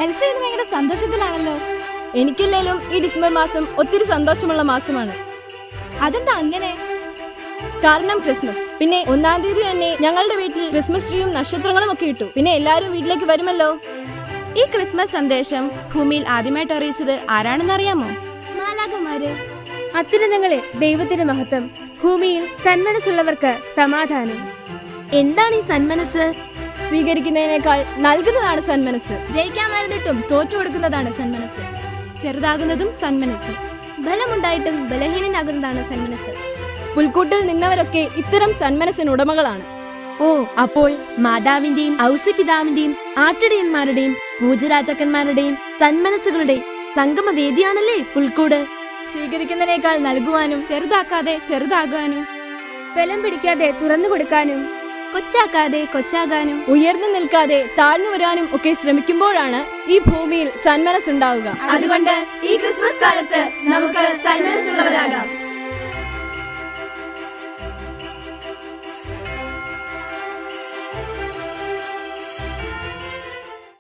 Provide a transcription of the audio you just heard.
Elsa ഇന്ന് ഭയങ്കര സന്തോഷത്തിലാണല്ലോ. എനിക്കല്ലേലും ഈ ഡിസംബർ മാസം ഒത്തിരി സന്തോഷമുള്ള മാസമാണ്. അതെന്താ അങ്ങനെ? കാരണം ക്രിസ്മസ്. പിന്നെ 1-ാം തീയതി തന്നെ ഞങ്ങളുടെ വീട്ടിൽ ക്രിസ്മസ് ട്രീയും നക്ഷത്രങ്ങളും ഒക്കെ ഇട്ടു. പിന്നെ എല്ലാവരും വീട്ടിലേക്ക് വരുമല്ലോ. ഈ ക്രിസ്മസ് സന്ദേശം ഭൂമിയിൽ ആദ്യമായിട്ട് അറിയിച്ചത് ആരാണെന്ന് അറിയാമോ? മാലാഖമാര്. അത്യുന്നതങ്ങളെ ദൈവത്തിന്റെ മഹത്വം, ഭൂമിയിൽ സന്മനസ്സുള്ളവർക്ക് സമാധാനം. എന്താണ് ഈ സന്മനസ്? സ്വീകരിക്കുന്നതിനേക്കാൾ നൽകുന്നതാണ് സന്മനസ്. ജയിക്കാൻ വരുന്നിട്ടും തോറ്റു കൊടുക്കുന്നതാണ് സന്മനസ്. ചെറുതാകുന്നതും സന്മനസ്. ബലമുണ്ടായിട്ടും ബലഹീനനാകുന്നതാണ് സന്മനസ്. പുൽക്കൂട്ടിൽ നിന്നവരൊക്കെ ഇത്തരം സന്മനസ്സിന് ഉടമകളാണ്. ഓ, അപ്പോൾ മാതാവിന്റെയും ഔസിപിതാവിന്റെയും ആട്ടിടയന്മാരുടെയും പൂജരാജാക്കന്മാരുടെയും സന്മനസ്സുകളുടെ സംഗമവേദിയാണല്ലേ പുൽക്കൂട്. സ്വീകരിക്കുന്നതിനേക്കാൾ നൽകുവാനും, ചെറുതാക്കാതെ ചെറുതാകാനും, ബലം പിടിക്കാതെ തുറന്നു കൊടുക്കാനും, കൊച്ചാക്കാതെ കൊച്ചാകാനും, ഉയർന്നു നിൽക്കാതെ താഴ്ന്നു വരാനും ഒക്കെ ശ്രമിക്കുമ്പോഴാണ് ഈ ഭൂമിയിൽ സന്മനസ്സുണ്ടാവുക. അതുകൊണ്ട് ഈ ക്രിസ്മസ് കാലത്ത് നമുക്ക് സന്മനസ്സുള്ളവരാകാം.